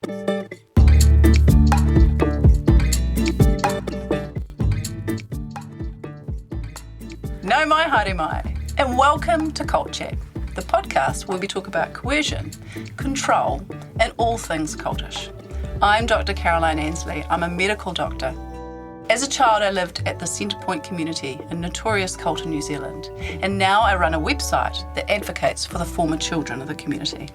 No mai haere mai, and welcome to Cult Chat, the podcast where we talk about coercion, control, and all things cultish. I'm Dr. Caroline Ansley. I'm a medical doctor. As a child, I lived at the Centrepoint community, a notorious cult in New Zealand, and now I run a website that advocates for the former children of the community.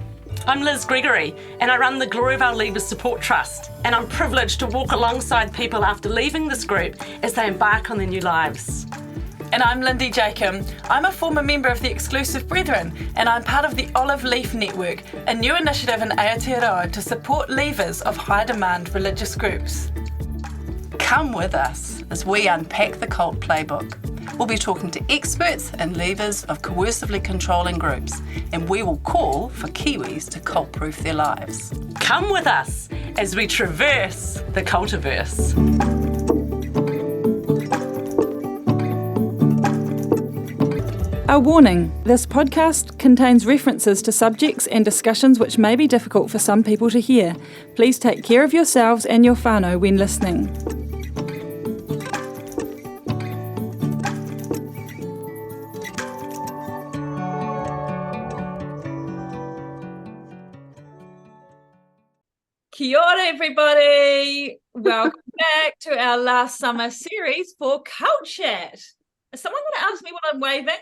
I'm Liz Gregory, and I run the Glory of Our Leavers Support Trust, and I'm privileged to walk alongside people after leaving this group as they embark on their new lives. And I'm Lindy Jacob. I'm a former member of the Exclusive Brethren, and I'm part of the Olive Leaf Network, a new initiative in Aotearoa to support leavers of high-demand religious groups. Come with us as we unpack the cult playbook. We'll be talking to experts and leavers of coercively controlling groups, and we will call for Kiwis to cult-proof their lives. Come with us as we traverse the Cultiverse. A warning, this podcast contains references to subjects and discussions which may be difficult for some people to hear. Please take care of yourselves and your whānau when listening. Kia ora, everybody. Welcome back to our last summer series for Cult Chat. Is someone going to ask me what I'm waving?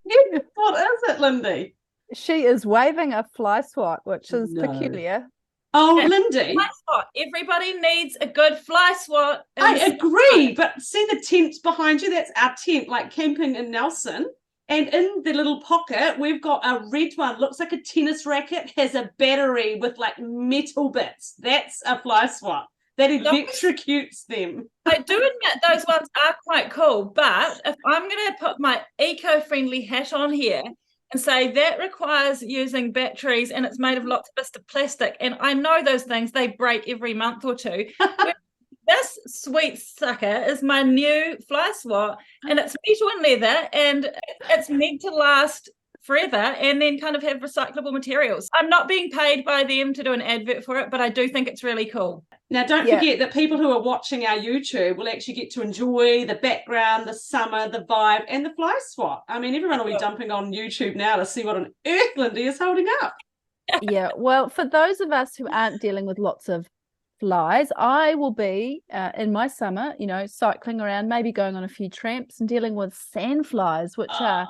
Yeah, what is it, Lindy? She is waving a fly swat, which is peculiar. Oh, Yeah, Lindy. Fly swat. Everybody needs a good fly swat. I agree, but see the tent behind you? That's our tent, like camping in Nelson. And in the little pocket, we've got a red one. Looks like a tennis racket, has a battery with like metal bits. That's a fly swat. That electrocutes them. I do admit those ones are quite cool, but if I'm going to put my eco-friendly hat on here and say that requires using batteries and it's made of lots of bits of plastic, and I know those things, they break every month or two. This sweet sucker is my new fly swat, and it's metal and leather, and it's meant to last forever and then kind of have recyclable materials. I'm not being paid by them to do an advert for it, but I do think it's really cool. Now, don't forget that people who are watching our YouTube will actually get to enjoy the background, the summer, the vibe, and the fly swat. I mean, everyone will be jumping on YouTube now to see what on earth Lindy is holding up. Yeah, well, for those of us who aren't dealing with lots of flies, I will be in my summer, cycling around, maybe going on a few tramps and dealing with sandflies, which are,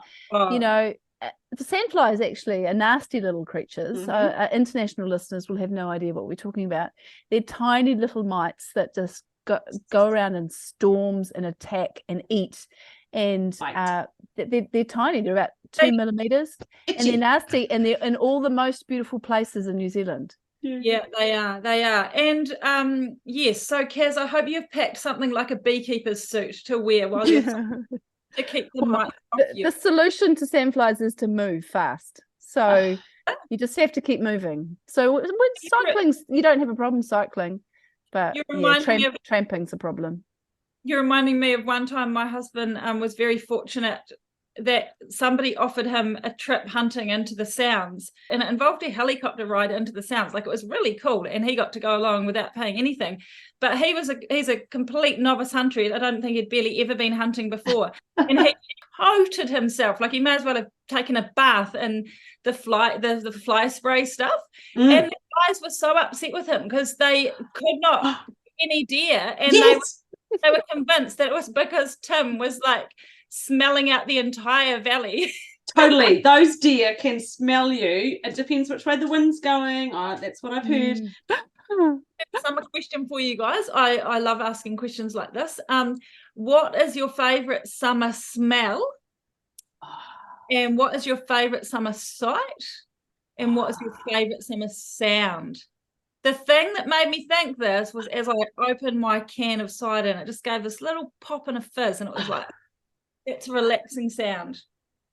the sandflies actually are nasty little creatures. International listeners will have no idea what we're talking about. They're tiny little mites that just go around in storms and attack and eat. And they're tiny. They're about 2 millimeters. And they're nasty. And they're in all the most beautiful places in New Zealand. Yeah, they are. And yes, so Kaz, I hope you've packed something like a beekeeper's suit to wear while you're to keep the mites off you. The solution to sandflies is to move fast. So you just have to keep moving. So when cycling, you don't have a problem cycling, but tramping's a problem. You're reminding me of one time my husband was very fortunate that somebody offered him a trip hunting into the Sounds, and it involved a helicopter ride into the Sounds. Like, it was really cool, and he got to go along without paying anything. But he's a complete novice hunter. I don't think he'd barely ever been hunting before, and he coated himself like he may as well have taken a bath in the fly spray stuff. And the guys were so upset with him because they could not get any deer, and they were convinced that it was because Tim was like smelling out the entire valley. Totally. Those deer can smell you. It depends which way the wind's going. That's what I've heard. Summer question for you guys. I love asking questions like this. What is your favorite summer smell? And what is your favorite summer sight? And what is your favorite summer sound? The thing that made me think this was as I opened my can of cider, and it just gave this little pop and a fizz, and it was like, it's a relaxing sound.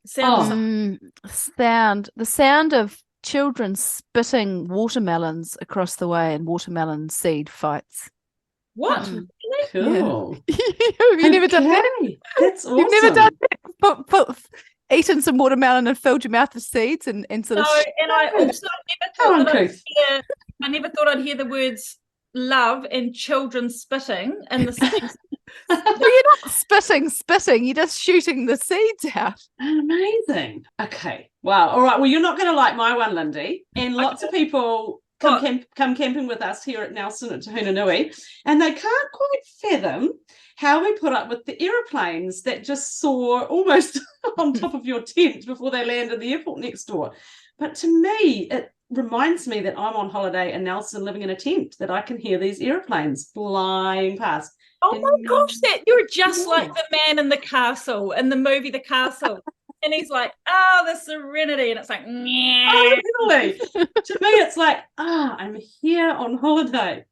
The sound of children spitting watermelons across the way in watermelon seed fights. What? Cool. Have you never done that? That's awesome. You've never done that? eaten some watermelon and filled your mouth with seeds and sort No, of and I also How never thought that uncouth. I never thought I'd hear the words love and children spitting in the same. well, you're not spitting, you're just shooting the seeds out. Amazing. Okay. Wow. All right. Well, you're not going to like my one, Lindy. And lots of people come camping with us here at Nelson at Tahuna Nui, and they can't quite fathom how we put up with the aeroplanes that just soar almost on top of your tent before they land at the airport next door. But to me, it reminds me that I'm on holiday in Nelson living in a tent, that I can hear these airplanes flying past. Oh my gosh, that you're just like the man in the castle in the movie The Castle. And he's like, the serenity. And it's like, oh, really? To me, it's like, I'm here on holiday.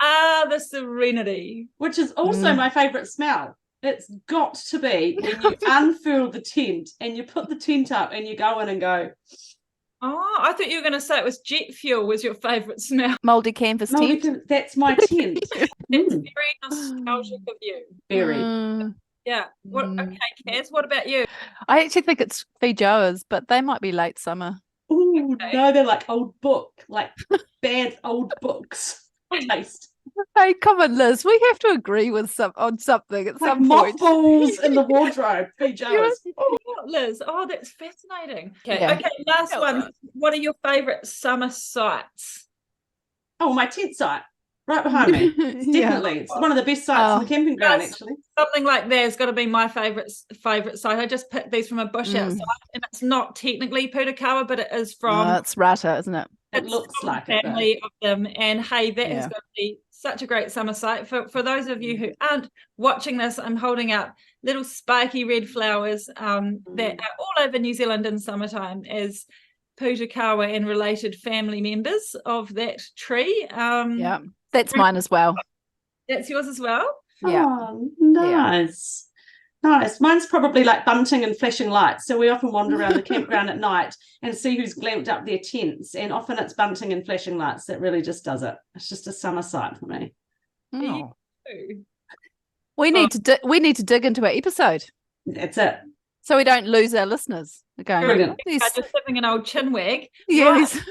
The serenity. Which is also my favourite smell. It's got to be when you unfurl the tent and you put the tent up and you go in and go. Oh, I thought you were going to say it was jet fuel was your favourite smell. Mouldy canvas tent. That's my tent. It's very nostalgic of you. Very. Yeah. Okay, Kaz, what about you? I actually think it's Fijoas, but they might be late summer. Ooh, no, they're like old book, like bad old books taste. Hey, come on, Liz. We have to agree with on something at like some point. Mothballs in the wardrobe. Fijoas. Liz, that's fascinating. Okay, Yeah. okay, last one. What are your favourite summer sites? Oh, my tent site. Right behind me. Definitely. It's one of the best sites in the camping ground, actually. Something like that has got to be my favourite site. I just picked these from a bush outside, and it's not technically Putakawa, but it is from... it's Rata, isn't it? It looks like a family of them. And hey, that has got to be such a great summer site. For those of you who aren't watching this, I'm holding up little spiky red flowers that are all over New Zealand in summertime as Putakawa and related family members of that tree. Yeah, that's mine as well. That's yours as well? Yeah. Oh, nice. Nice. Mine's probably like bunting and flashing lights. So we often wander around the campground at night and see who's glamped up their tents. And often it's bunting and flashing lights that really just does it. It's just a summer sight for me. Oh. We need to dig into our episode. That's it. So we don't lose our listeners. They're going, just having an old chin wag. Yes. Right.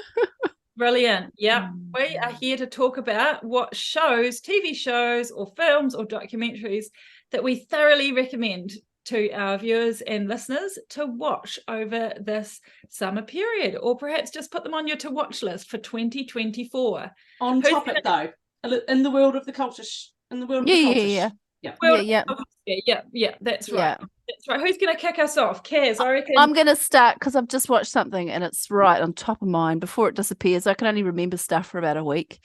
Brilliant. Yeah. We are here to talk about what shows, TV shows or films or documentaries that we thoroughly recommend to our viewers and listeners to watch over this summer period, or perhaps just put them on your to watch list for 2024. On topic though, in the world of the culture, in the world of the culture. Yeah, that's right. That's right. Who's going to kick us off? Kaz, I reckon. I'm going to start because I've just watched something and it's right on top of mind before it disappears. I can only remember stuff for about a week.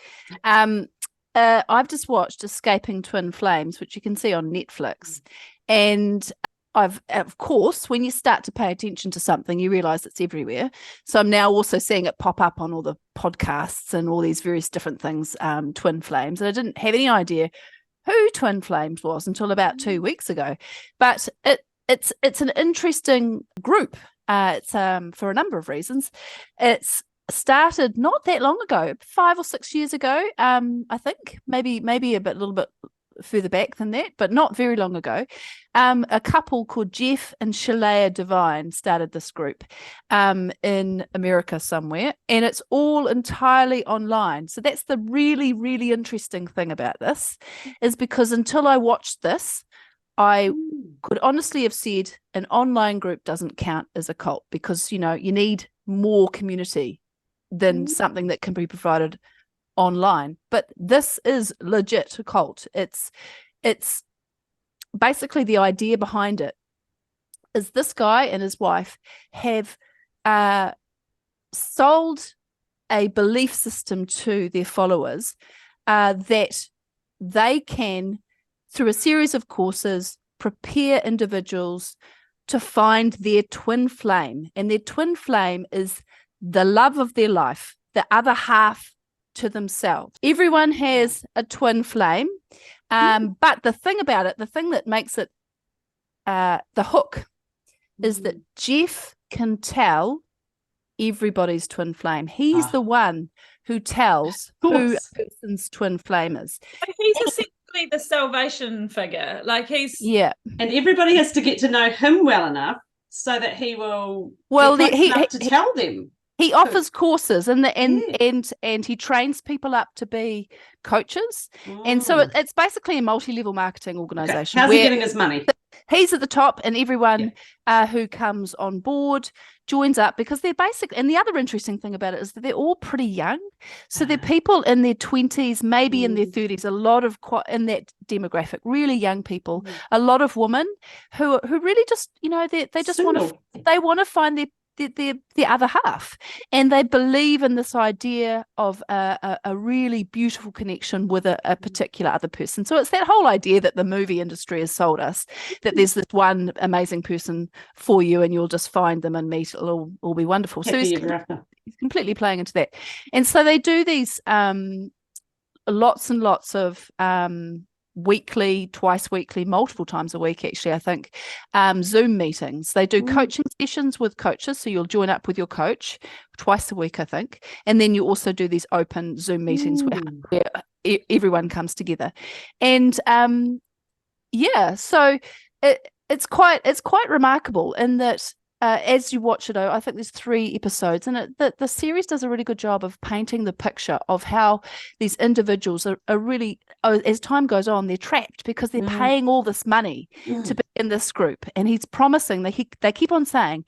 I've just watched Escaping Twin Flames, which you can see on Netflix. And of course, when you start to pay attention to something, you realise it's everywhere. So I'm now also seeing it pop up on all the podcasts and all these various different things, Twin Flames. And I didn't have any idea who Twin Flames was until about 2 weeks ago. But it's an interesting group. It's for a number of reasons. It's started not that long ago, 5 or 6 years ago. I think maybe a little bit further back than that, but not very long ago. A couple called Jeff and Shalea Devine started this group in America somewhere, and it's all entirely online. So that's the really, really interesting thing about this, is because until I watched this, I could honestly have said an online group doesn't count as a cult, because you need more community than something that can be provided online. But this is legit a cult. It's basically, the idea behind it is this guy and his wife have sold a belief system to their followers that they can, through a series of courses, prepare individuals to find their twin flame. And their twin flame is the love of their life, the other half to themselves. Everyone has a twin flame, but the thing about it, the thing that makes it the hook, is that Jeff can tell everybody's twin flame. He's the one who tells who a person's twin flame is. He's essentially the salvation figure. Like he's... Yeah. And everybody has to get to know him well enough so that he will Well, be close enough to tell them. He offers courses and Yes. and he trains people up to be coaches. And so it's basically a multi-level marketing organization. How's he getting his money? He's at the top, and everyone who comes on board joins up, because they're basic. And the other interesting thing about it is that they're all pretty young. So they're people in their 20s, maybe in their 30s, a lot of in that demographic, really young people, a lot of women who really just, they just want to find the other half, and they believe in this idea of a really beautiful connection with a particular other person. So it's that whole idea that the movie industry has sold us, that there's this one amazing person for you and you'll just find them and meet, it'll all be wonderful. So he's completely playing into that. And so they do these lots and lots of weekly, twice weekly, multiple times a week, actually, I think, Zoom meetings. They do coaching sessions with coaches, so you'll join up with your coach twice a week, I think, and then you also do these open Zoom meetings where everyone comes together. And so it's quite remarkable in that as you watch it, I think there's 3 episodes, and the series does a really good job of painting the picture of how these individuals are really, as time goes on, they're trapped because they're paying all this money to be in this group. And he's promising, they keep on saying,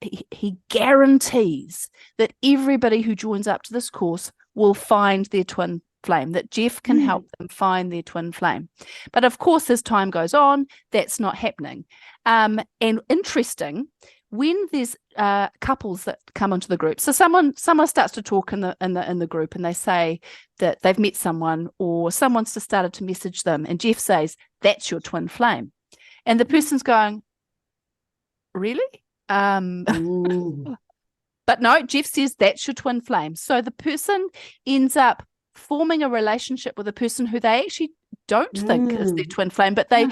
he guarantees that everybody who joins up to this course will find their twin flame, that Jeff can help them find their twin flame. But of course, as time goes on, that's not happening. And interesting, when there's couples that come onto the group, so someone starts to talk in the group, and they say that they've met someone, or someone's just started to message them, and Jeff says, "That's your twin flame," and the person's going, "Really?" But no, Jeff says that's your twin flame. So the person ends up forming a relationship with a person who they actually don't think is their twin flame, but they're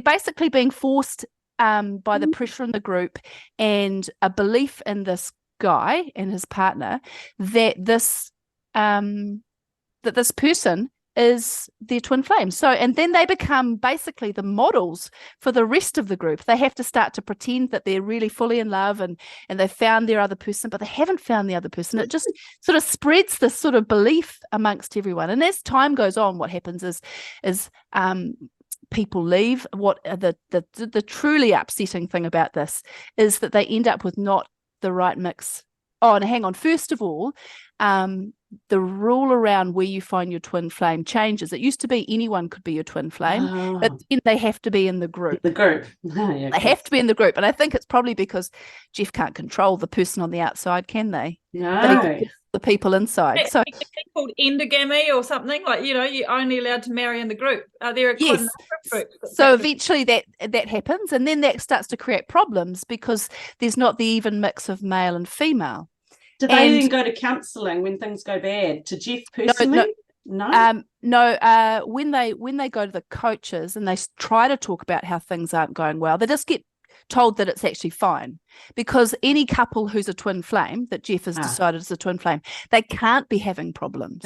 basically being forced by the pressure in the group and a belief in this guy and his partner that this person is their twin flame. So, and then they become basically the models for the rest of the group. They have to start to pretend that they're really fully in love and they've found their other person, but they haven't found the other person. It just sort of spreads this sort of belief amongst everyone. And as time goes on, what happens is people leave. What the truly upsetting thing about this is that they end up with not the right mix. Oh, and hang on. First of all, the rule around where you find your twin flame changes. It used to be anyone could be your twin flame, but then they have to be in the group. They have to be in the group. And I think it's probably because Jeff can't control the person on the outside, can they? No. But he can control the people inside. So it's called endogamy or something, like, you're only allowed to marry in the group. There are yes. groups. So eventually that happens, and then that starts to create problems because there's not the even mix of male and female. Do they then go to counselling when things go bad? To Jeff personally? No. When they go to the coaches and they try to talk about how things aren't going well, they just get told that it's actually fine, because any couple who's a twin flame that Jeff has decided is a twin flame, they can't be having problems.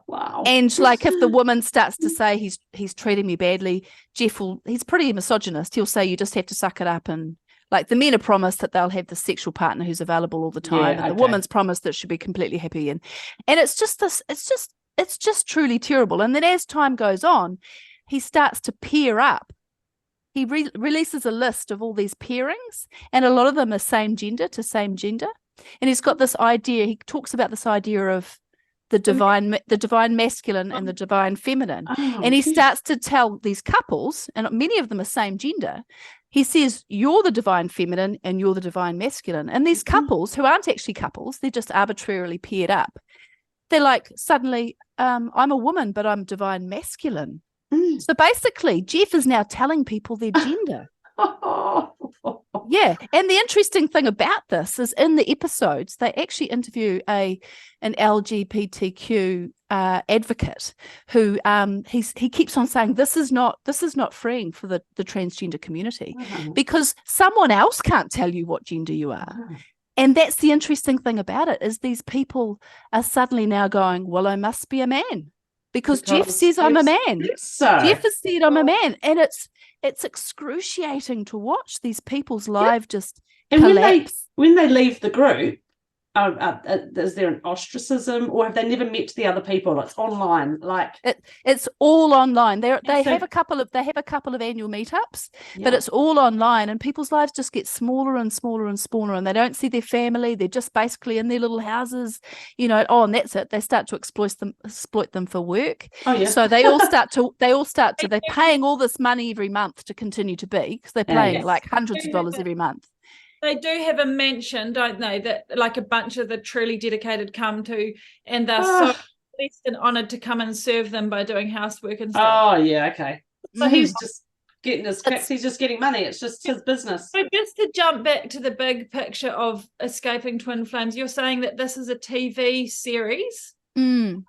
Wow. And like if the woman starts to say he's treating me badly, he's pretty misogynist. He'll say you just have to suck it up, and like the men are promised that they'll have the sexual partner who's available all the time, and the woman's promised that she'll be completely happy. And it's just truly terrible. And then as time goes on, he starts to pair up. He releases a list of all these pairings, and a lot of them are same gender to same gender. And he's got this idea. He talks about this idea of the divine masculine and the divine feminine. And he starts to tell these couples, and many of them are same gender. He says, you're the divine feminine and you're the divine masculine. And these couples, who aren't actually couples, they're just arbitrarily paired up. They're like, suddenly, I'm a woman, but I'm divine masculine. So basically, Jeff is now telling people their gender. Yeah. And the interesting thing about this is in the episodes, they actually interview an LGBTQ advocate who he keeps on saying this is not freeing for the transgender community, because someone else can't tell you what gender you are. And that's the interesting thing about it, is these people are suddenly now going, well, I must be a man. because Jeff says I'm a man. So Jeff has said I'm a man, and it's excruciating to watch these people's lives just collapse. When they leave the group, is there an ostracism, or have they never met the other people? It's online, like it's all online. They have a couple of annual meetups, but it's all online, and people's lives just get smaller and smaller and smaller, and they don't see their family. They're just basically in their little houses, and that's it. They start to exploit them for work. Oh yeah. So they all start to they're paying all this money every month to continue to be, because they're paying like hundreds of dollars every month. They do have a mansion, don't they, that like a bunch of the truly dedicated come to, and they're so blessed and honoured to come and serve them by doing housework and stuff. Oh, yeah, okay. So he's just getting his kicks, he's just getting money. It's just his business. So just to jump back to the big picture of Escaping Twin Flames, you're saying that this is a TV series? 3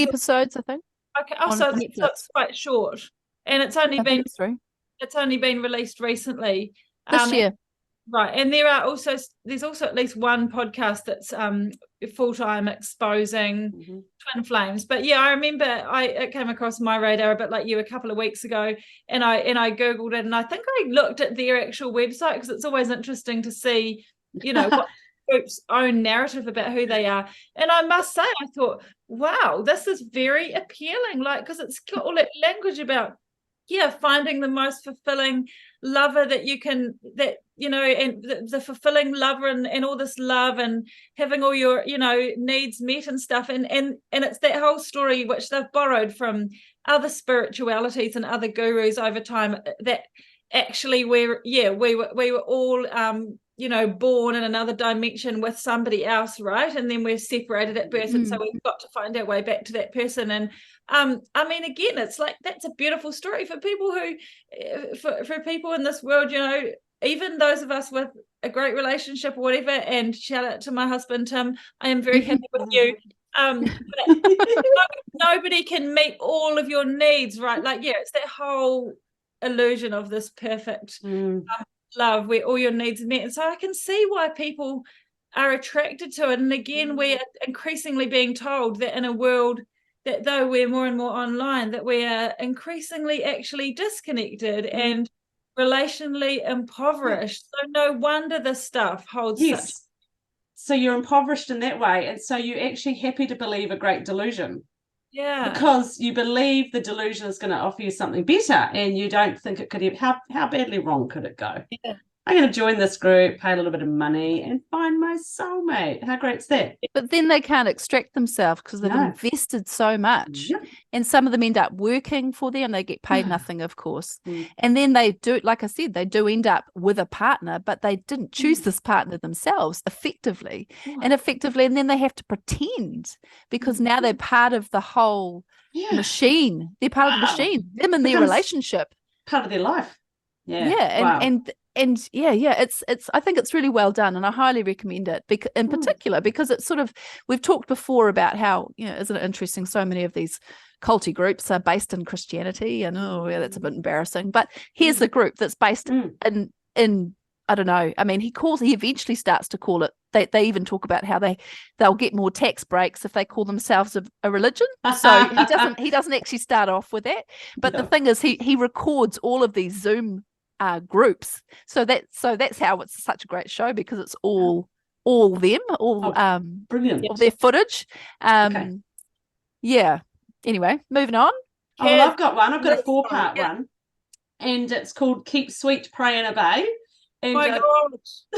episodes, I think. Okay, so it's quite short. And it's only been released recently. This year. Right, and there's also at least one podcast that's full-time exposing twin flames. But yeah, I remember it came across my radar a bit like you a couple of weeks ago, and I googled it, and I think I looked at their actual website, because it's always interesting to see, what group's own narrative about who they are. And I must say, I thought, wow, this is very appealing, like, because it's got all that language about finding the most fulfilling lover that you can, and the fulfilling lover, and all this love, and having all your needs met and stuff, and it's that whole story which they've borrowed from other spiritualities and other gurus over time, that actually we were all born in another dimension with somebody else, right? And then we're separated at birth, and so we've got to find our way back to that person. And again, it's like, that's a beautiful story for people who, for people in this world, even those of us with a great relationship or whatever. And shout out to my husband Tim, I am very happy with you. Nobody can meet all of your needs, right? Like, it's that whole illusion of this perfect love where all your needs are met. And so I can see why people are attracted to it. And again, we are increasingly being told that in a world that, though we're more and more online, that we are increasingly actually disconnected and relationally impoverished. So no wonder this stuff holds such. So you're impoverished in that way, and so you're actually happy to believe a great delusion. Yeah. Because you believe the delusion is going to offer you something better, and you don't think it could have. How badly wrong could it go? Yeah. I'm going to join this group, pay a little bit of money, and find my soulmate. How great's that? But then they can't extract themselves because they've invested so much. Yep. And some of them end up working for them. They get paid nothing, of course. And then they do, like I said, they do end up with a partner, but they didn't choose this partner themselves effectively. And then they have to pretend, because now they're part of the whole machine. They're part of the machine, them and their relationship. Part of their life. Yeah. Yeah. And it's I think it's really well done, and I highly recommend it, in particular because it's sort of, we've talked before about how, isn't it interesting, so many of these culty groups are based in Christianity, and that's a bit embarrassing, but here's a group that's based in I don't know, I mean, he eventually starts to call it, they even talk about how they'll get more tax breaks if they call themselves a religion. So he doesn't actually start off with that, but the thing is, he records all of these Zoom groups, so that's how it's such a great show, because it's all them, brilliant, all their footage. Anyway, moving on. I've got a 4-part one, and it's called Keep Sweet, Pray and Obey. And my gosh,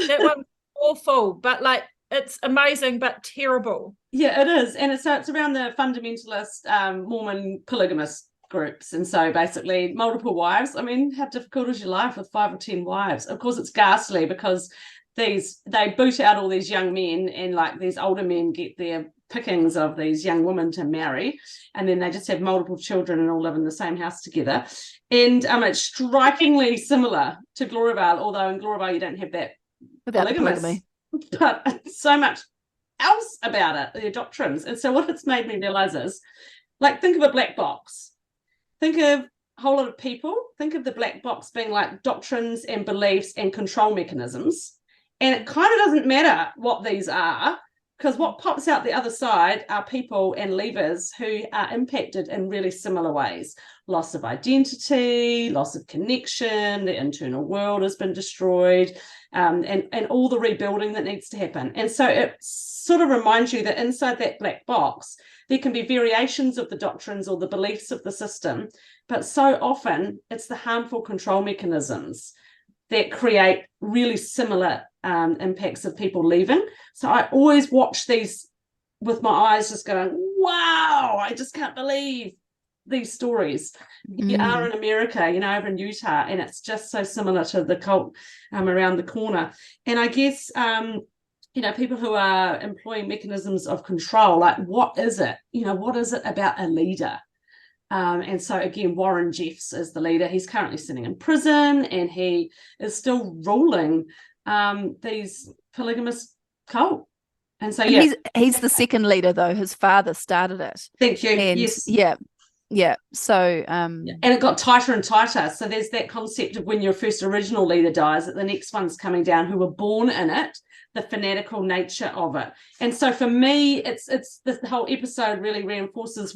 that one's awful, but like, it's amazing but terrible. Yeah, it is. And it's around the fundamentalist Mormon polygamist groups, and so basically multiple wives. I mean, how difficult is your life with 5 or 10 wives? Of course, it's ghastly, because they boot out all these young men, and like these older men get their pickings of these young women to marry, and then they just have multiple children and all live in the same house together. And it's strikingly similar to Gloriavale, although in Gloriavale you don't have that polygamy, but so much else about it, their doctrines. And so what it's made me realize is, like, think of a black box. Think of a whole lot of people. Think of the black box being like doctrines and beliefs and control mechanisms. And it kind of doesn't matter what these are, Because what pops out the other side are people and leavers who are impacted in really similar ways. Loss of identity, loss of connection, the internal world has been destroyed, and all the rebuilding that needs to happen. And so it sort of reminds you that inside that black box, there can be variations of the doctrines or the beliefs of the system, but so often it's the harmful control mechanisms that create really similar impacts of people leaving. So I always watch these with my eyes just going, wow, I just can't believe these stories. You are in America, over in Utah, and it's just so similar to the cult around the corner. And I guess, people who are employing mechanisms of control, like what is it? What is it about a leader? And so again, Warren Jeffs is the leader. He's currently sitting in prison, and he is still ruling these polygamous cult. And so, and he's the second leader, though. His father started it. Thank you. And yes. Yeah. So, and it got tighter and tighter. So there's that concept of when your first original leader dies, that the next one's coming down who were born in it, the fanatical nature of it. And so for me, it's the whole episode really reinforces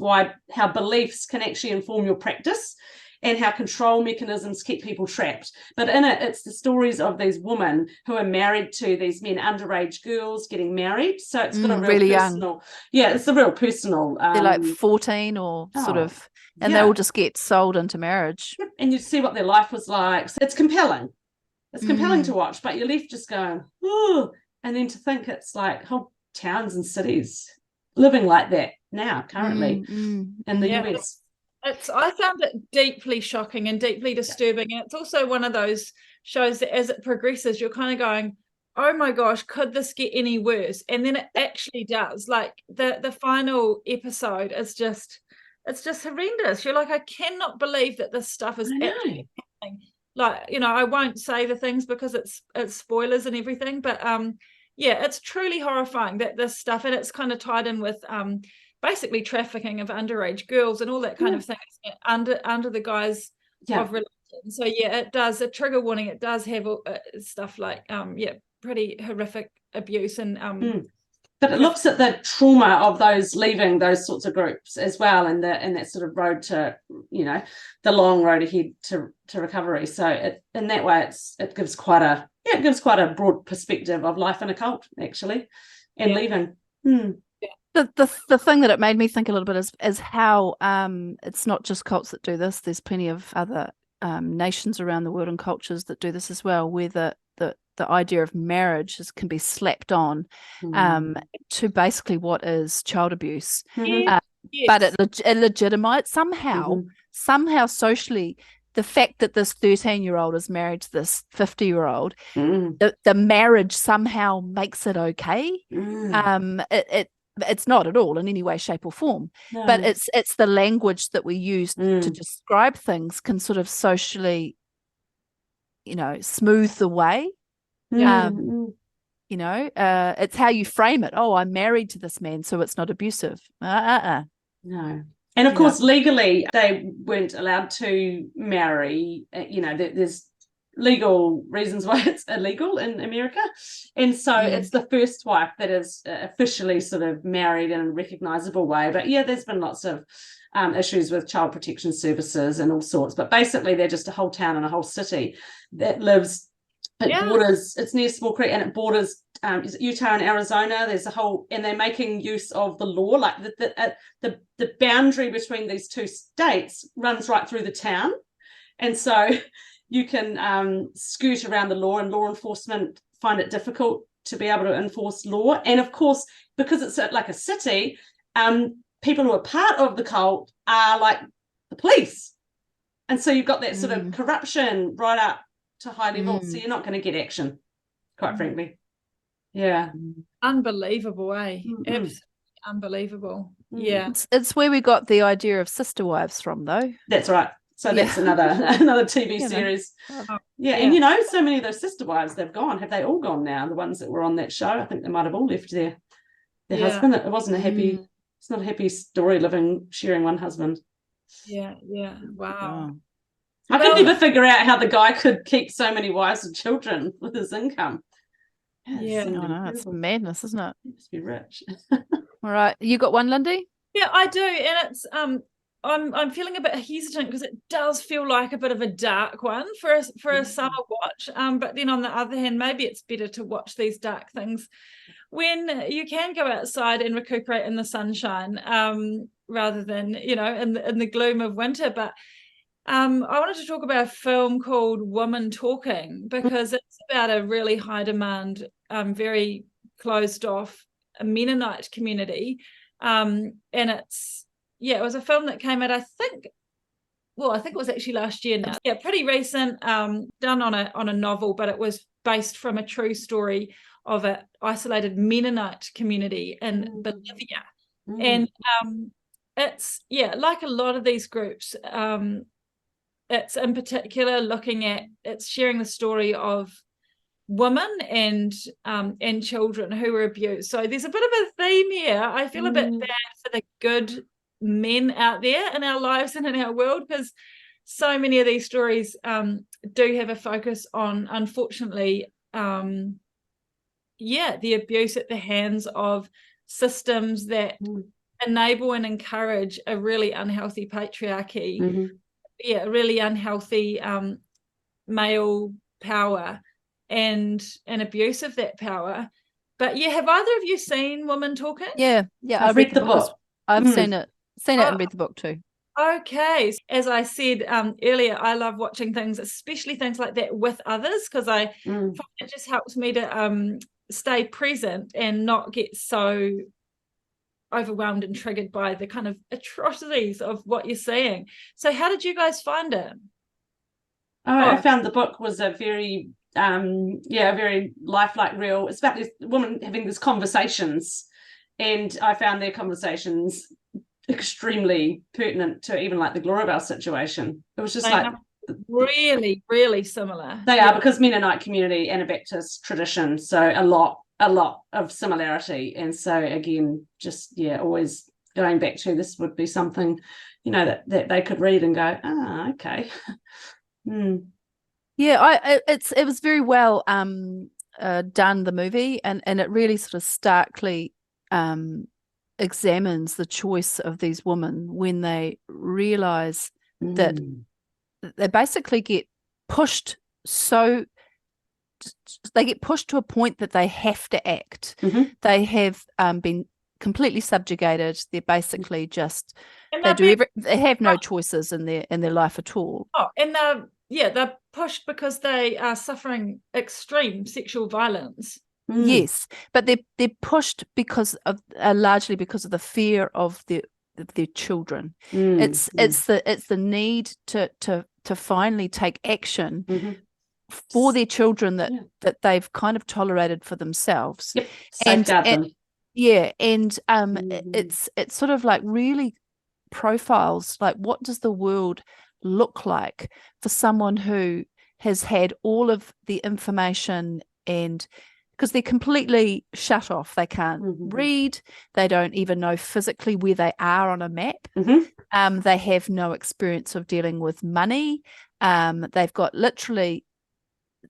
how beliefs can actually inform your practice and how control mechanisms keep people trapped. But in it, it's the stories of these women who are married to these men, underage girls getting married. So it's got a real really personal, it's a real personal. they're like 14 or sort of, and they all just get sold into marriage. And you see what their life was like. So it's compelling. It's compelling to watch, but you're left just going, oh, and then to think it's like whole towns and cities living like that now, currently in the US. I found it deeply shocking and deeply disturbing. And it's also one of those shows that as it progresses, you're kind of going, oh my gosh, could this get any worse? And then it actually does. Like the final episode is just, it's just horrendous. You're like, I cannot believe that this stuff is actually happening. Like, I won't say the things because it's spoilers and everything, but it's truly horrifying that this stuff, and it's kind of tied in with basically trafficking of underage girls and all that kind of thing under the guise of religion. So it does, a trigger warning, it does have stuff like pretty horrific abuse and but it looks at the trauma of those leaving those sorts of groups as well, and that sort of road to the long road ahead to recovery. So in that way it gives quite a broad perspective of life in a cult, actually, and leaving. The thing that it made me think a little bit is how it's not just cults that do this. There's plenty of other nations around the world and cultures that do this as well, where the idea of marriage can be slapped on to basically what is child abuse. But it legitimates somehow socially the fact that this 13-year-old is married to this 50-year-old, the marriage somehow makes it okay. It's not at all in any way, shape or form, but it's the language that we use to describe things can sort of socially, smooth the way. It's how you frame it. Oh, I'm married to this man, so it's not abusive. No. And of course, legally, they weren't allowed to marry. There's legal reasons why it's illegal in America. And so it's the first wife that is officially sort of married in a recognizable way. But there's been lots of issues with child protection services and all sorts. But basically, they're just a whole town and a whole city that lives. Borders. It's near Small Creek, and it borders Utah and Arizona. There's a whole, and they're making use of the law, like the boundary between these two states runs right through the town, and so you can skirt around the law, and law enforcement find it difficult to be able to enforce law. And of course, because it's like a city, people who are part of the cult are like the police, and so you've got that sort of corruption right up to high levels, so you're not going to get action, quite frankly. Unbelievable, absolutely unbelievable. It's where we got the idea of sister wives from, though. That's right. So that's another TV series. And so many of those sister wives, they've gone. Have they all gone now? The ones that were on that show, I think they might have all left their husband. It wasn't a happy. It's not a happy story sharing one husband. Wow. I could never figure out how the guy could keep so many wives and children with his income. Yeah. seemed I know, it's incredible. madness, isn't it? It must be rich. All right, you got one, Lindy? Yeah, I do, and it's I'm feeling a bit hesitant because it does feel like a bit of a dark one for a summer watch. But then on the other hand, maybe it's better to watch these dark things when you can go outside and recuperate in the sunshine, rather than in the gloom of winter. But I wanted to talk about a film called Woman Talking because it's about a really high demand, very closed off Mennonite community. And it was a film that came out, I think it was actually last year now. Yeah, pretty recent, done on a novel, but it was based from a true story of an isolated Mennonite community in Bolivia. And it's like a lot of these groups, it's in particular it's sharing the story of women and children who were abused. So there's a bit of a theme here. I feel a bit bad for the good men out there in our lives and in our world, because so many of these stories do have a focus on, unfortunately, the abuse at the hands of systems that enable and encourage a really unhealthy patriarchy, a really unhealthy male power and an abuse of that power. But have either of you seen Woman Talking? Yeah, I've read the book. I've seen it and read the book too. Okay, as I said earlier, I love watching things, especially things like that, with others, because I find it just helps me to stay present and not get so overwhelmed and triggered by the kind of atrocities of what you're seeing. So how did you guys find it? I found the book was a very very lifelike, real. It's about this woman having these conversations, and I found their conversations extremely pertinent to even like the Glorabelle situation. It was just really, really similar. They are, because Mennonite community, Anabaptist tradition, so a lot of similarity. And so again, just always going back to this would be something, that they could read and go, okay. Yeah, it was very well done, the movie, and it really sort of starkly examines the choice of these women when they realize that they basically get pushed to a point that they have to act. They have been completely subjugated. They're basically just they have no choices in their life at all. And they're pushed because they are suffering extreme sexual violence. Yes, but they're pushed because of largely because of the fear of their children. It's the need to finally take action for their children that they've kind of tolerated for themselves. Yep. Safeguard them. Yeah, and it's sort of like really profiles like, what does the world look like for someone who has had all of the information, and because they're completely shut off, they can't read, they don't even know physically where they are on a map. They have no experience of dealing with money. They've got literally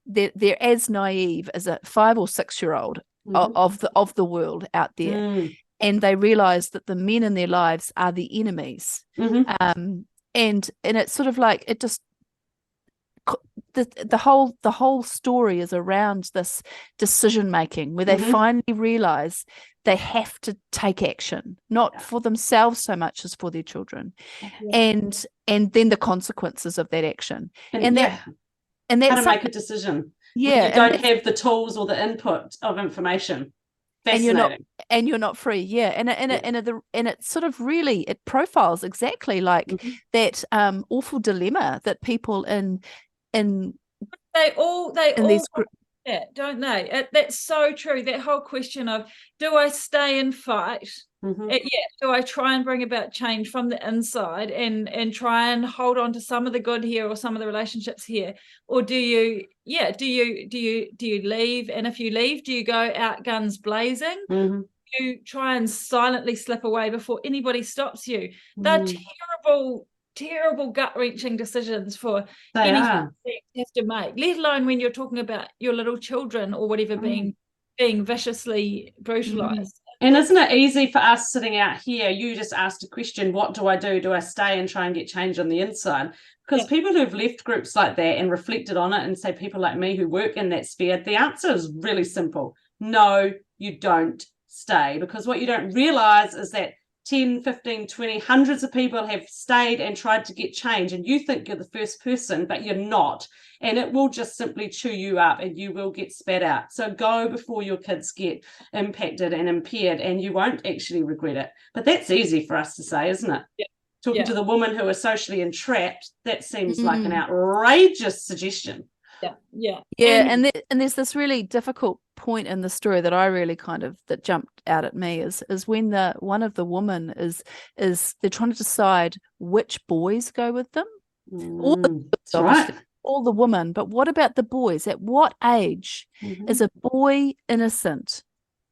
they're as naive as a 5 or 6 year old of the world out there, and they realize that the men in their lives are the enemies. And it's sort of like, it just the whole story is around this decision making where they finally realize they have to take action, not for themselves so much as for their children, and then the consequences of that action, and that's how to make a decision. You don't have the tools or the input of information. Fascinating. And you're not free. And it sort of really, it profiles exactly like that awful dilemma that people in they all these groups, don't they? That's so true. That whole question of, do I stay and fight? Do I try and bring about change from the inside and try and hold on to some of the good here or some of the relationships here, or do you leave? And if you leave, do you go out guns blazing? You try and silently slip away before anybody stops you. They're terrible gut-wrenching decisions for anyone to have to make, let alone when you're talking about your little children or whatever being being viciously brutalized. And isn't it easy for us sitting out here? You just asked a question, what do I do? Do I stay and try and get change on the inside? Because people who've left groups like that and reflected on it, and say people like me who work in that sphere, the answer is really simple. No, you don't stay. Because what you don't realize is that 10, 15, 20, hundreds of people have stayed and tried to get change, and you think you're the first person, but you're not. And it will just simply chew you up and you will get spat out. So go before your kids get impacted and impaired, and you won't actually regret it. But that's easy for us to say, isn't it? Yeah. Talking to the woman who is socially entrapped, that seems like an outrageous suggestion. Yeah. And there's this really difficult point in the story that I really that jumped out at me is when one of the women is they're trying to decide which boys go with them. That's right. All the women, but what about the boys? At what age is a boy innocent?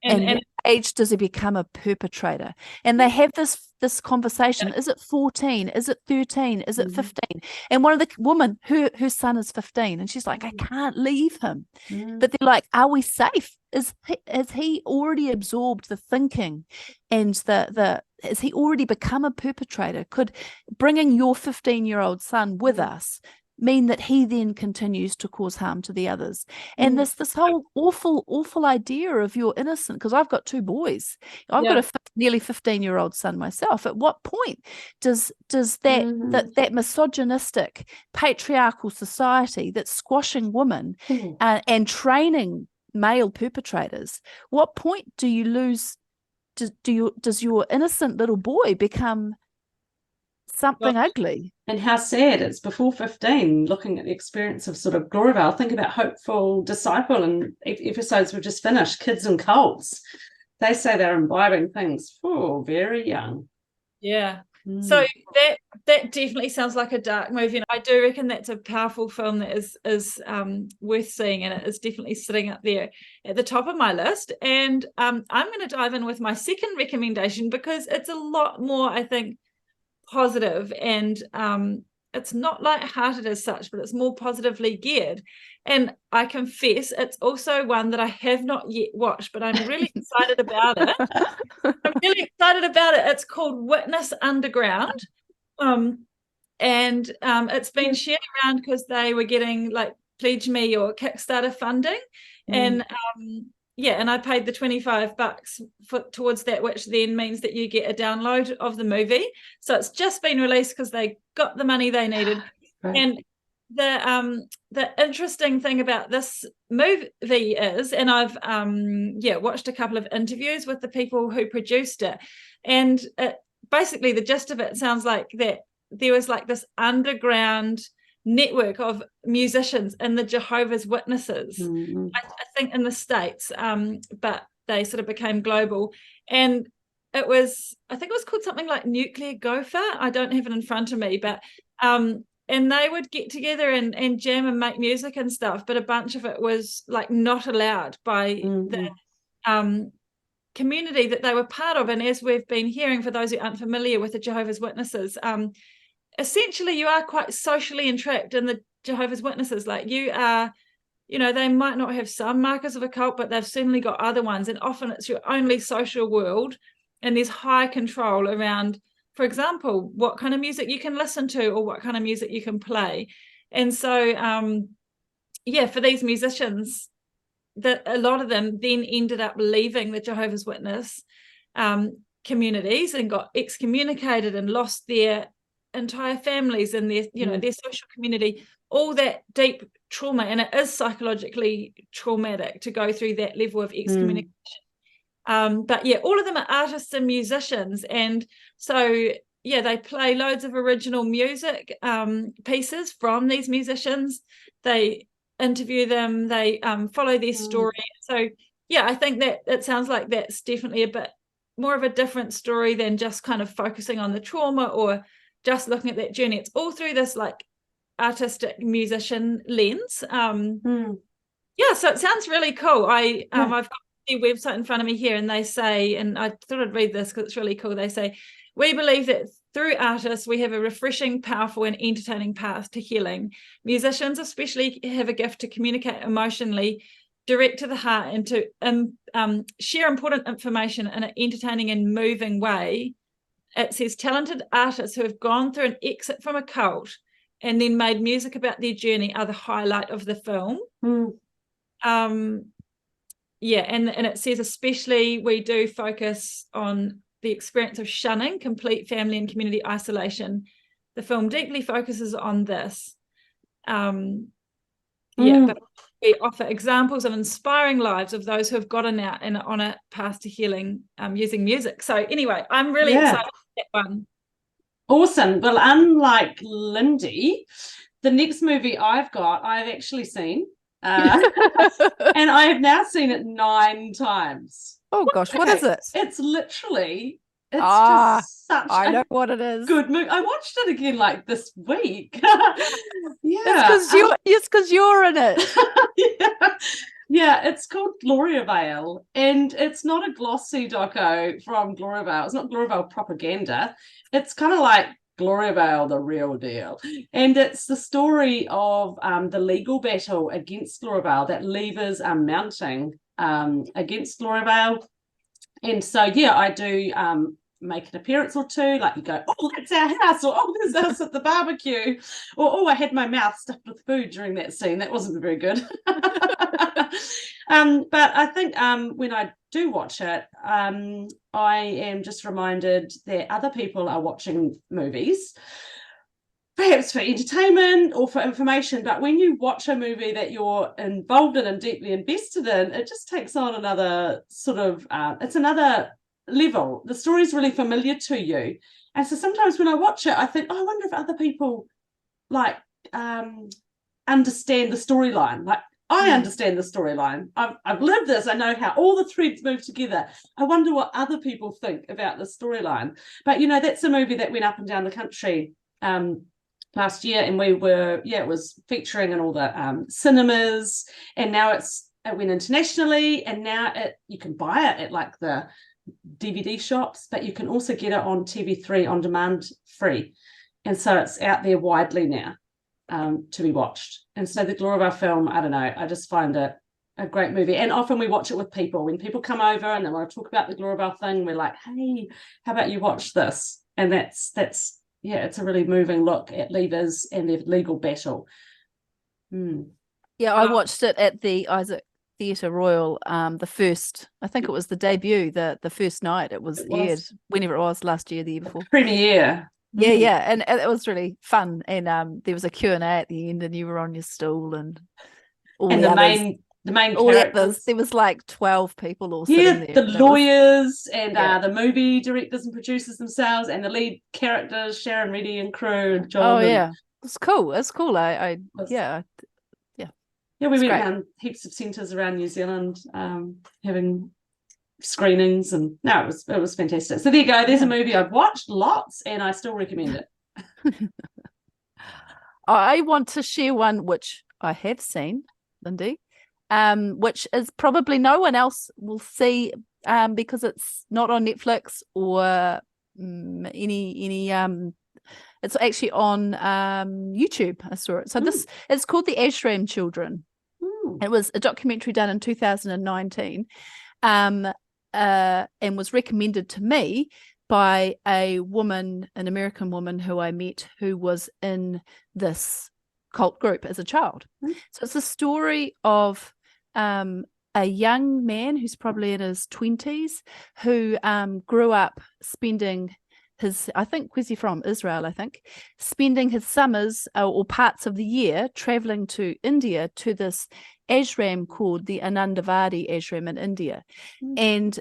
And what age does he become a perpetrator? And they have this conversation. Is it 14? Is it 13? Is it 15? And one of the women, her son is 15, and she's like, I can't leave him. But they're like, are we safe? Has he already absorbed the thinking, and has he already become a perpetrator? Could bringing your 15-year-old son with us mean that he then continues to cause harm to the others? And this whole awful idea of you're innocent, because I've got 2 boys. I've got a nearly 15-year-old son myself. At what point does that misogynistic patriarchal society that's squashing women and training male perpetrators, what point do you lose? Does your innocent little boy become something ugly? And how sad it's before 15, looking at the experience of sort of Glorivale. Think about Hopeful Disciple and episodes we've just finished, Kids and Cults. They say they're imbibing things very young. Yeah. So that definitely sounds like a dark movie, and I do reckon that's a powerful film that is worth seeing, and it is definitely sitting up there at the top of my list. And I'm going to dive in with my second recommendation, because it's a lot more, I think, positive, and it's not light-hearted as such, but it's more positively geared. And I confess it's also one that I have not yet watched, but I'm really excited about it. It's called Witness Underground, and it's been shared around because they were getting like Pledge Me or Kickstarter funding, and and I paid the $25 towards that, which then means that you get a download of the movie. So it's just been released because they got the money they needed. Right. And the interesting thing about this movie is, and I've watched a couple of interviews with the people who produced it, and basically the gist of it sounds like that there was like this underground network of musicians in the Jehovah's Witnesses, I think in the States, but they sort of became global. And I think it was called something like Nuclear Gopher. I don't have it in front of me, but and they would get together and jam and make music and stuff, but a bunch of it was like not allowed by the community that they were part of. And as we've been hearing, for those who aren't familiar with the Jehovah's Witnesses, essentially you are quite socially entrapped in the Jehovah's Witnesses. Like you are, they might not have some markers of a cult, but they've certainly got other ones, and often it's your only social world, and there's high control around, for example, what kind of music you can listen to or what kind of music you can play. And so for these musicians, that a lot of them then ended up leaving the Jehovah's Witness communities and got excommunicated and lost their entire families and their their social community, all that deep trauma. And it is psychologically traumatic to go through that level of excommunication. But all of them are artists and musicians, and so they play loads of original music pieces from these musicians. They interview them, they follow their story. So I think that it sounds like that's definitely a bit more of a different story than just kind of focusing on the trauma or just looking at that journey. It's all through this like artistic musician lens. So it sounds really cool. I've got the website in front of me here, and they say, and I thought I'd read this because it's really cool. They say, we believe that through artists we have a refreshing, powerful and entertaining path to healing. Musicians especially have a gift to communicate emotionally direct to the heart and to share important information in an entertaining and moving way. It says talented artists who have gone through an exit from a cult and then made music about their journey are the highlight of the film. And it says especially we do focus on the experience of shunning, complete family and community isolation. The film deeply focuses on this. But we offer examples of inspiring lives of those who have gotten out and on a path to healing using music. So anyway, I'm really excited about that one. Awesome. Well, unlike Lindy, the next movie I've actually seen. And I have now seen it 9 times. Oh gosh, what is it? It's literally, just such I know what it is. Good movie. I watched it again like this week. It's because you're in it. Yeah, it's called Gloriavale, and it's not a glossy doco from Gloriavale. It's not Gloriavale propaganda. It's kind of like Gloriavale, the real deal. And it's the story of the legal battle against Gloriavale that Leavers are mounting against Gloriavale. And so, I do make an appearance or two, like you go, oh, that's our house, or oh, there's us at the barbecue, or oh, I had my mouth stuffed with food during that scene. That wasn't very good. But I think when I do watch it, I am just reminded that other people are watching movies, perhaps for entertainment or for information, but when you watch a movie that you're involved in and deeply invested in, it just takes on another sort of, it's another level. The story's really familiar to you. And so sometimes when I watch it, I think, oh, I wonder if other people like understand the storyline. Like, I understand the storyline. I've lived this. I know how all the threads move together. I wonder what other people think about the storyline. But, that's a movie that went up and down the country last year, and we were, it was featuring in all the cinemas, and now it went internationally, and now you can buy it at like the DVD shops, but you can also get it on TV3 on demand free. And so it's out there widely now to be watched. And so the Gloriavale film, I don't know, I just find it a great movie. And often we watch it with people. When people come over and they want to talk about the Gloriavale thing, we're like, hey, how about you watch this? And that's it's a really moving look at Leavers and their legal battle. Yeah, I watched it at the Isaac Theatre Royal, the first, I think it was the debut, the first night it was aired, whenever it was, last year, the year before. Premiere. Yeah, and it was really fun. And there was a Q&A at the end, and you were on your stool, and all and the main characters. There was like 12 people all sitting there. The lawyers and the movie directors and producers themselves, and the lead characters, Sharon Reddy and crew, and John. It's cool. It's cool. We went around heaps of centres around New Zealand, having screenings, and it was fantastic. So there you go. There's a movie I've watched lots, and I still recommend it. I want to share one which I have seen, Lindy, which is probably no one else will see because it's not on Netflix or any. It's actually on YouTube. I saw it. So this is called The Ashram Children. It was a documentary done in 2019 and was recommended to me by a woman, an American woman who I met, who was in this cult group as a child. So it's a story of a young man who's probably in his 20s who grew up spending where's he from? Israel, I think. Spending his summers or parts of the year traveling to India to this ashram called the Anandavadi ashram in India. And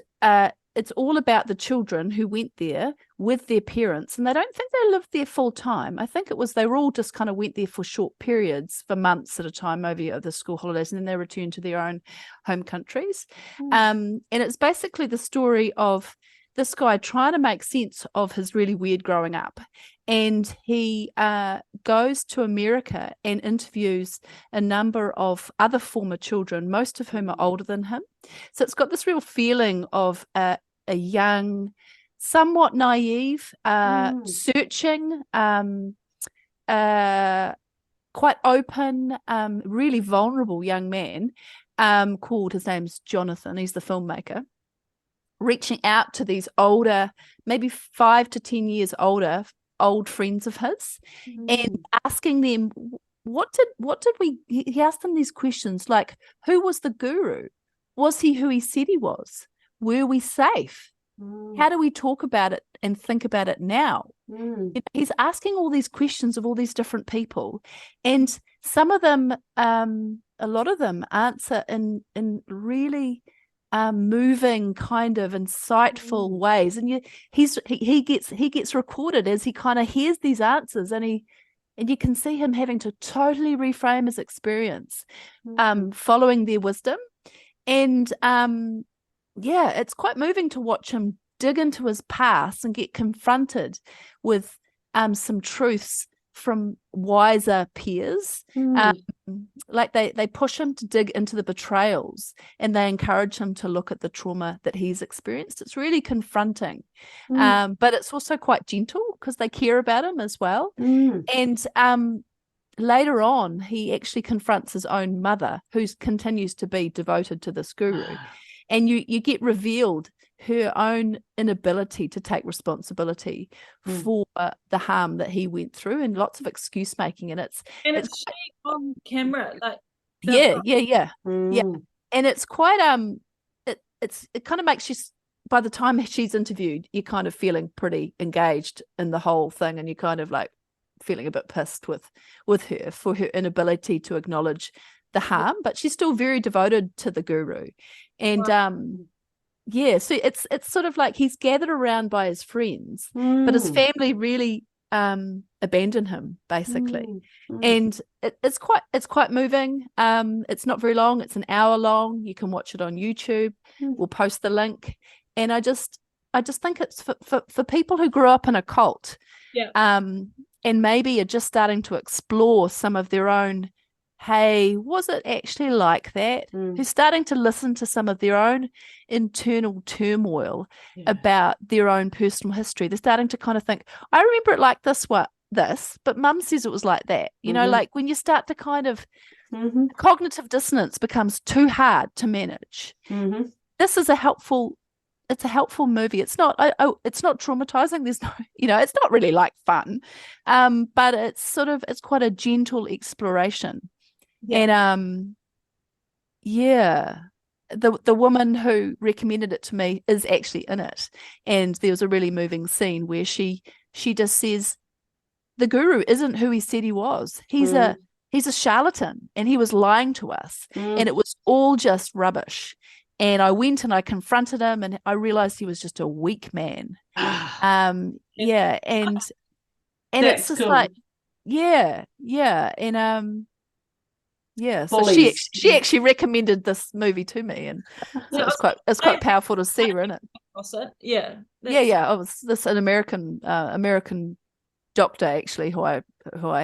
it's all about the children who went there with their parents, and they don't think they lived there full time. I think they were all just kind of went there for short periods, for months at a time over the school holidays, and then they returned to their own home countries. And it's basically the story of this guy trying to make sense of his really weird growing up. And he goes to America and interviews a number of other former children, most of whom are older than him. So it's got this real feeling of a young, somewhat naive, searching, quite open, really vulnerable young man called, his name's Jonathan, he's the filmmaker, reaching out to these older, maybe 5 to 10 years older, old friends of his, and asking them, he asked them these questions like, who was the guru? Was he who he said he was? Were we safe? How do we talk about it and think about it now? He's asking all these questions of all these different people, and some of them, a lot of them answer in really moving, kind of insightful ways. And he gets recorded as he kind of hears these answers, and you can see him having to totally reframe his experience, following their wisdom. And it's quite moving to watch him dig into his past and get confronted with some truths from wiser peers. Like they push him to dig into the betrayals, and they encourage him to look at the trauma that he's experienced. It's really confronting, but it's also quite gentle because they care about him as well. And later on, he actually confronts his own mother, who continues to be devoted to this guru. And you get revealed her own inability to take responsibility for the harm that he went through, and lots of excuse making. And it's she on camera, like yeah. And it's quite it kind of makes you, by the time she's interviewed, you're kind of feeling pretty engaged in the whole thing, and you're kind of like feeling a bit pissed with her for her inability to acknowledge the harm, but she's still very devoted to the guru. And so it's sort of like he's gathered around by his friends, but his family really abandon him, basically. And it's quite moving. It's not very long, it's an hour long. You can watch it on YouTube. We'll post the link. And I just think it's for people who grew up in a cult, and maybe are just starting to explore some of their own, hey, was it actually like that? Who's starting to listen to some of their own internal turmoil about their own personal history. They're starting to kind of think, I remember it like this, but mum says it was like that. You know, like when you start to kind of, cognitive dissonance becomes too hard to manage. This is a helpful movie. It's not traumatizing. There's no, it's not really like fun. But it's quite a gentle exploration. And the woman who recommended it to me is actually in it, and there was a really moving scene where she just says the guru isn't who he said he was. He's a charlatan, and he was lying to us, and it was all just rubbish. And I went and I confronted him, and I realized he was just a weak man. And it's just cool. Like so she actually recommended this movie to me, and so it's quite powerful to see her in it. It was an American doctor, actually, who I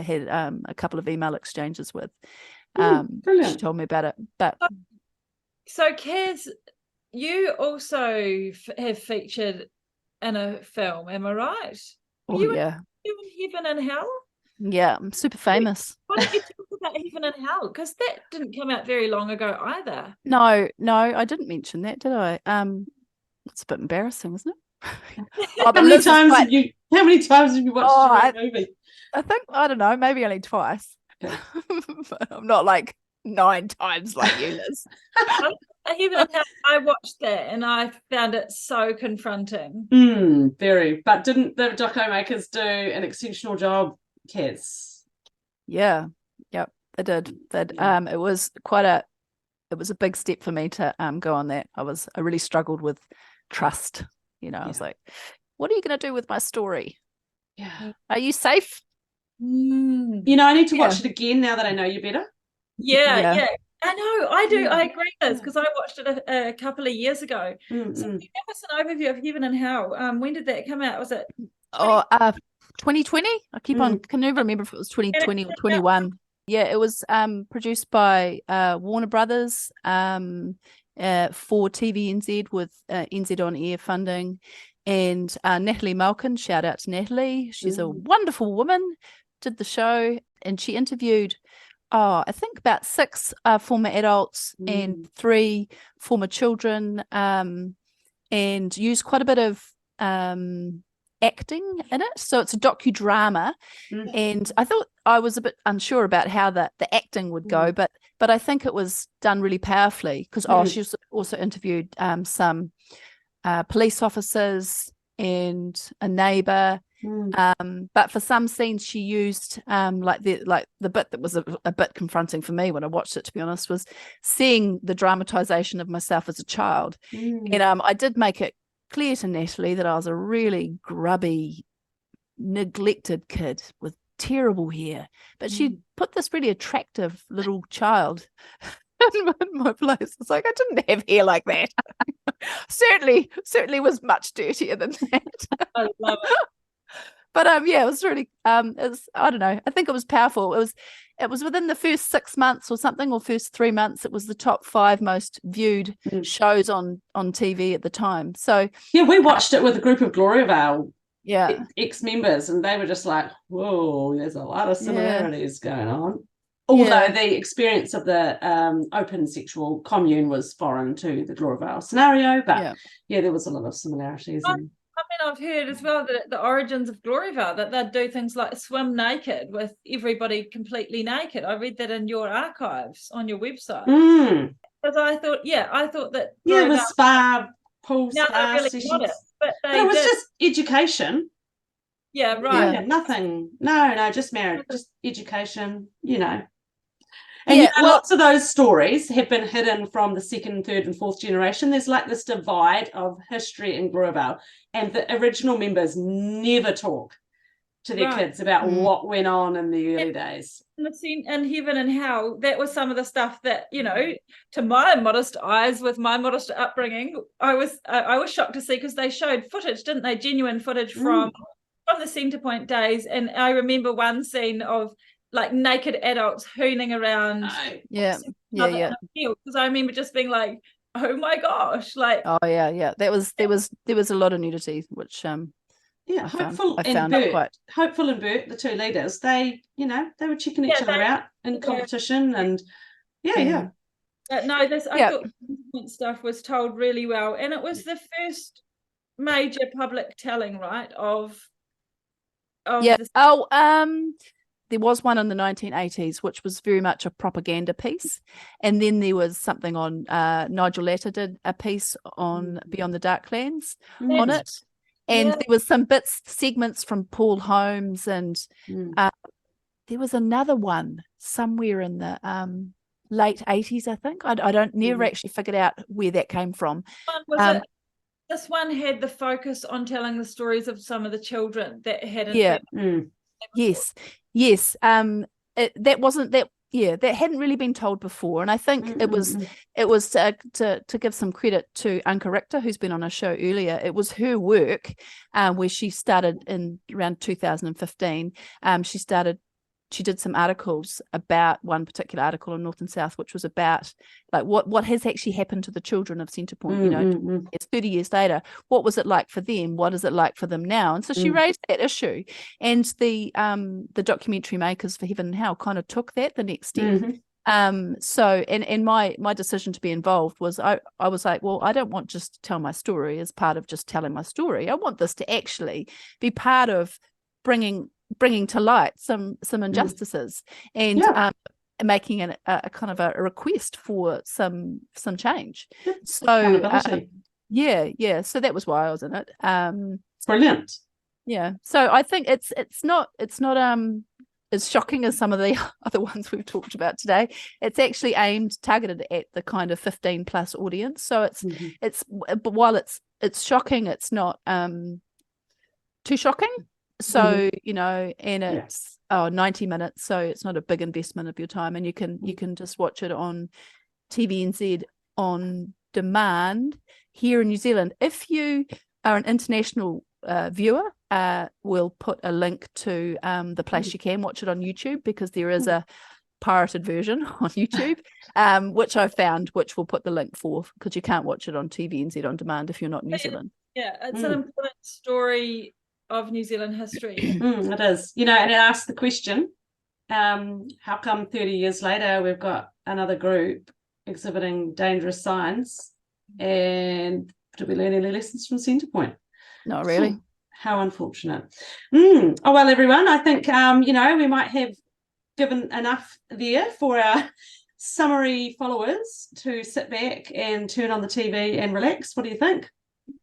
had a couple of email exchanges with. She told me about it. But so Kaz, you also have featured in a film, am I right? You in Heaven and Hell? Yeah, I'm super famous. Why don't you talk about Heaven and Hell? Because that didn't come out very long ago either. No, I didn't mention that, did I? It's a bit embarrassing, isn't it? How many times have you watched the movie? I think, I don't know, maybe only twice. But I'm not like 9 times like you, Liz. Heaven and Hell, I watched that and I found it so confronting. Very. But didn't the doco makers do an exceptional job, Kaz? Yeah. Yep, they did. It was a big step for me to go on that. I really struggled with trust. I was like, what are you going to do with my story? Yeah. Are you safe? I need to watch it again now that I know you better. Yeah. I know, I do. I agree with this because I watched it a couple of years ago. So give us an overview of Heaven and Hell. When did that come out? Was it 2020? I can never remember if it was 2020 or 21. Yeah, it was produced by Warner Brothers for TVNZ with NZ On Air funding, and Natalie Malkin, shout out to Natalie. She's a wonderful woman, did the show, and she interviewed I think about 6 former adults and 3 former children, and used quite a bit of acting in it. So it's a docudrama, and I thought I was a bit unsure about how the acting would go, but I think it was done really powerfully because she also interviewed some police officers and a neighbour. But for some scenes she used like the bit that was a bit confronting for me when I watched it, to be honest, was seeing the dramatization of myself as a child. And I did make it clear to Natalie that I was a really grubby, neglected kid with terrible hair, but she put this really attractive little child in my place. It's like, I didn't have hair like that. certainly was much dirtier than that. I love it. But yeah, it was really I don't know, I think it was powerful. It was within the first 6 months or something, or first 3 months, it was the top 5 most viewed shows on TV at the time. So yeah, we watched it with a group of Gloriavale yeah ex-members, and they were just like, whoa, there's a lot of similarities going on. Although the experience of the open sexual commune was foreign to the Gloriavale scenario, but there was a lot of similarities. I've heard as well that the origins of Gloryville, that they'd do things like swim naked with everybody completely naked. I read that in your archives on your website. Because I thought that it was spa, pool, now spa really sessions. got it, but it was just education. Yeah, right. Yeah, nothing. No, just marriage, just education. And lots of those stories have been hidden from the 2nd, 3rd, and 4th generation. There's like this divide of history in Gloriavale, and the original members never talk to their kids about what went on in the early days. And heaven and hell, that was some of the stuff that, to my modest eyes, with my modest upbringing, I was shocked to see, because they showed footage, didn't they? Genuine footage from the Centrepoint days. And I remember one scene of like naked adults hooning around. Because I remember just being like, oh my gosh, like there was a lot of nudity, which Hopeful and Bert, the 2 leaders, they were checking each other out in competition, and I thought stuff was told really well, and it was the first major public telling, right, of there was one in the 1980s, which was very much a propaganda piece. And then there was something on, Nigel Latta did a piece on Beyond the Darklands on it. And there was some segments from Paul Holmes, and there was another one somewhere in the late 80s, I think. I don't never actually figured out where that came from. This one had the focus on telling the stories of some of the children that hadn't been. Yes. That hadn't really been told before, and I think it was to give some credit to Anka Richter, who's been on a show earlier. It was her work where she started in around 2015. She did some articles about one particular article in North and South, which was about like what has actually happened to the children of Centrepoint. It's 30 years later. What was it like for them? What is it like for them now? And so she raised that issue, and the documentary makers for Heaven and Hell kind of took that the next step. So my decision to be involved was I was like, well, I don't want just to tell my story as part of just telling my story. I want this to actually be part of bringing to light some injustices, and making a kind of a request for some change. So so that was why I was in it. Brilliant. So I think it's not as shocking as some of the other ones we've talked about today. It's actually targeted at the kind of 15 plus audience, so it's but while it's shocking, it's not too shocking. So and it's 90 minutes, so it's not a big investment of your time, and you can just watch it on TVNZ on demand here in New Zealand. If you are an international viewer, we'll put a link to the place you can watch it on YouTube, because there is a pirated version on YouTube, which I found, which we'll put the link for, because you can't watch it on TVNZ on demand if you're not in New Zealand. It's an important story of New Zealand history. It is, and it asks the question, how come 30 years later we've got another group exhibiting dangerous signs, and do we learn any lessons from Centrepoint? Not really. How unfortunate. Oh, well, everyone, I think, we might have given enough there for our summary followers to sit back and turn on the TV and relax. What do you think?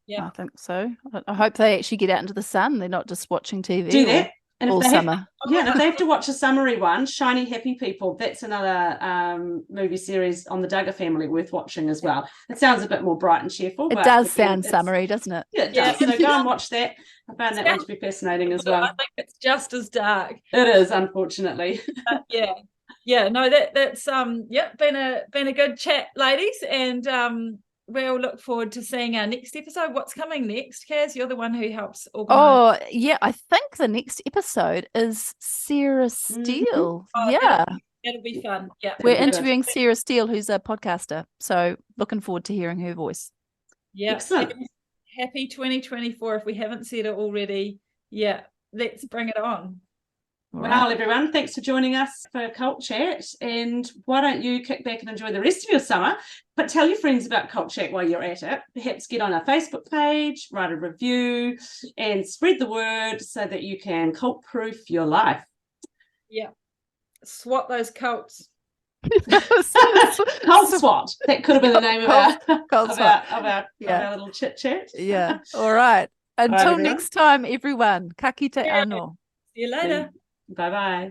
Yeah. I think so. I hope they actually get out into the sun. They're not just watching TV Do that. And all if they summer. and if they have to watch a summary one, Shiny Happy People, that's another movie series on the Duggar family worth watching as well. It sounds a bit more bright and cheerful. It but does again, sound summery, doesn't it? Yeah, it does. So go and watch that. I found that one to be fascinating as well. I think it's just as dark. It is, unfortunately. Yeah. No, that's been a good chat, ladies, and we'll look forward to seeing our next episode. What's coming next, Kaz? You're the one who helps organise. Oh, yeah. I think the next episode is Sarah Steele. Oh, yeah. That'll be fun. Yeah. We're That'll be interviewing Sarah Steele, who's a podcaster. So looking forward to hearing her voice. Yeah. Excellent. Happy 2024 if we haven't said it already. Yeah. Let's bring it on. Well, everyone, thanks for joining us for Cult Chat. And why don't you kick back and enjoy the rest of your summer, but tell your friends about Cult Chat while you're at it. Perhaps get on our Facebook page, write a review, and spread the word so that you can cult-proof your life. Yeah. Swat those cults. Cult SWAT. That could have been the name of our little chit-chat. Yeah. All right. Until everyone. next time, everyone. Ka kite anō. See you later. Bye-bye.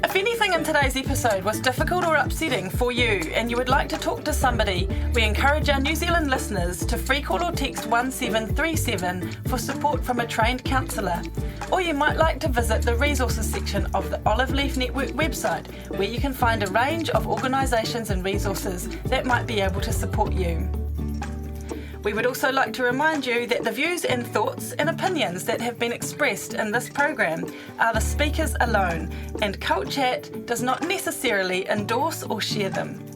If anything in today's episode was difficult or upsetting for you and you would like to talk to somebody, we encourage our New Zealand listeners to free call or text 1737 for support from a trained counsellor. Or you might like to visit the resources section of the Olive Leaf Network website, where you can find a range of organisations and resources that might be able to support you. We would also like to remind you that the views and thoughts and opinions that have been expressed in this program are the speakers alone, and Cult Chat does not necessarily endorse or share them.